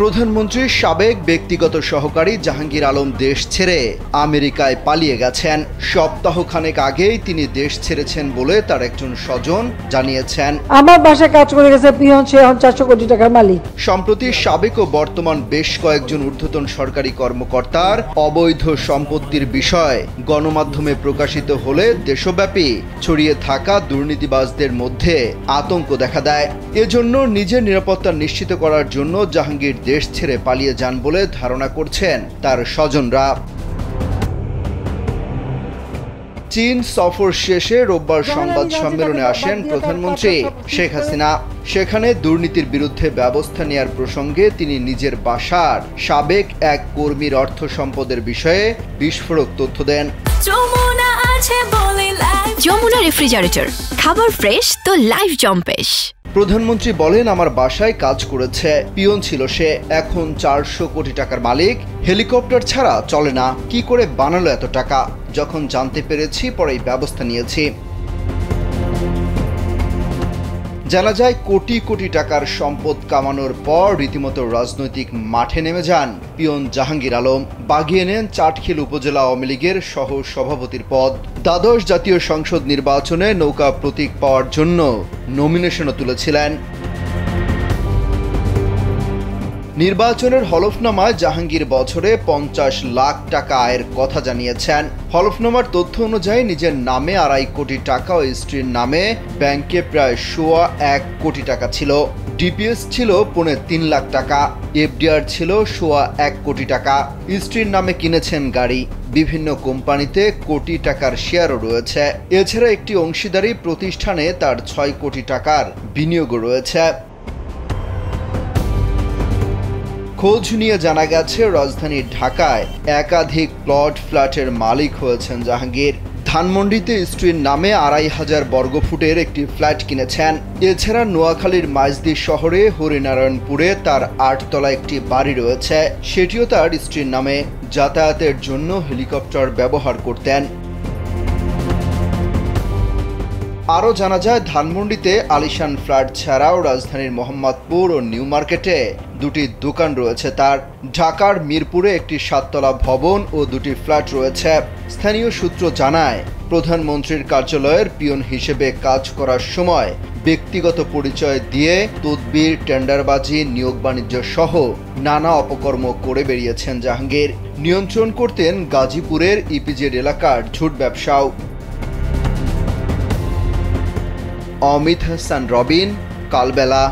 প্রধানমন্ত্রীর সাবেক ব্যক্তিগত সহকারী জাহাঙ্গীর আলম দেশ ছেড়ে আমেরিকায় পালিয়ে গেছেন। সপ্তাহখানেক আগেই তিনি দেশ ছেড়েছেন বলে তার একজন স্বজন জানিয়েছেন। আমার বাসায় কাজ করে গেছে পিয়ন, সে এখন 400 কোটি টাকার মালিক। সম্প্রতি সাবেক ও বর্তমান বেশ কয়েকজন ঊর্ধ্বতন সরকারি কর্মকর্তার অবৈধ সম্পত্তির বিষয় গণমাধ্যমে প্রকাশিত হলে দেশব্যাপী ছড়িয়ে থাকা দুর্নীতিবাজদের মধ্যে আতঙ্ক দেখা দেয়। এজন্য নিজের নিরাপত্তা নিশ্চিত করার জন্য জাহাঙ্গীর দেশ ছেড়ে পালিয়ে যান বলে ধারণা করছেন তার স্বজনরা। চীন সফর শেষে রোববার সংবাদ সম্মেলনে আসেন প্রধানমন্ত্রী শেখ হাসিনা। সেখানে দুর্নীতির বিরুদ্ধে ব্যবস্থা নেয়ার প্রসঙ্গে তিনি নিজের বাসার সাবেক এক কর্মীর অর্থ সম্পদের বিষয়ে বিস্ফোরক তথ্য দেন। যমুনা রেফ্রিজারেটর, খাবার ফ্রেশ তো লাইফ জম্পেশ। প্রধানমন্ত্রী বলেন, আমার বাসায় কাজ করেছে, পিয়ন ছিল সে, এখন 400 কোটি টাকার মালিক। হেলিকপ্টার ছাড়া চলে না, কি করে বানালো এত টাকা? যখন জানতে পেরেছি পরেই ব্যবস্থা নিয়েছি। জানা যায় কোটি কোটি টাকার সম্পদ কামানোর পর রীতিমতো রাজনৈতিক মাঠে নেমে যান পিয়ন জাহাঙ্গীর আলম। বাগিয়ে নেন চাটখিল উপজেলা আওয়ামী লীগের সহ সভাপতির পদ। দ্বাদশ জাতীয় সংসদ নির্বাচনে নৌকা প্রতীক পাওয়ার জন্য নমিনেশনও তুলেছিলেন। নির্বাচনের হলফনামায় জাহাঙ্গীর বছরে 50 লাখ টাকা আয়ের কথা জানিয়েছেন। হলফনামার তথ্য অনুযায়ী নিজের নামে 2.5 কোটি টাকা ও স্ত্রীর নামে ব্যাংকে প্রায় 1.25 কোটি টাকা ছিল। ডিপিএস ছিল 3.5 লাখ টাকা, এফডিআর ছিল 1.25 কোটি টাকা। স্ত্রীর নামে কিনেছেন গাড়ি। বিভিন্ন কোম্পানিতে কোটি টাকার শেয়ারও রয়েছে। এছাড়া একটি অংশীদারি প্রতিষ্ঠানে তার 6 কোটি টাকার বিনিয়োগও রয়েছে। খোঁজ নিয়ে জানা গেছে রাজধানী ঢাকায় একাধিক প্লট ফ্ল্যাটের মালিক হয়েছেন জাহাঙ্গীর। ধানমন্ডিতে স্ত্রীর নামে 2,500 বর্গফুটের একটি ফ্ল্যাট কিনেছেন। এছাড়া নোয়াখালীর মাইজদি শহরে হরিনারায়ণপুরে তার 8 তলা একটি বাড়ি রয়েছে, সেটিও তার স্ত্রীর নামে। যাতায়াতের জন্য হেলিকপ্টার ব্যবহার করতেন। আরও জানা যায়, ধানমন্ডিতে আলিশান ফ্ল্যাট ছাড়াও রাজধানীর মোহাম্মদপুর ও নিউ মার্কেটে 2টি দোকান রয়েছে তার। ঢাকার মিরপুরে একটি 7 তলা ভবন ও 2টি ফ্ল্যাট রয়েছে। স্থানীয় সূত্র জানায়, প্রধানমন্ত্রীর কার্যালয়ের পিয়ন হিসেবে কাজ করার সময় ব্যক্তিগত পরিচয় দিয়ে তদবির, টেন্ডারবাজি, নিয়োগ বাণিজ্য সহ নানা অপকর্ম করে বেরিয়েছেন জাহাঙ্গীর। নিয়ন্ত্রণ করতেন গাজীপুরের ইপিজেড এলাকার ঝুট ব্যবসাও। অমিত হাসান রবিন, কালবেলা।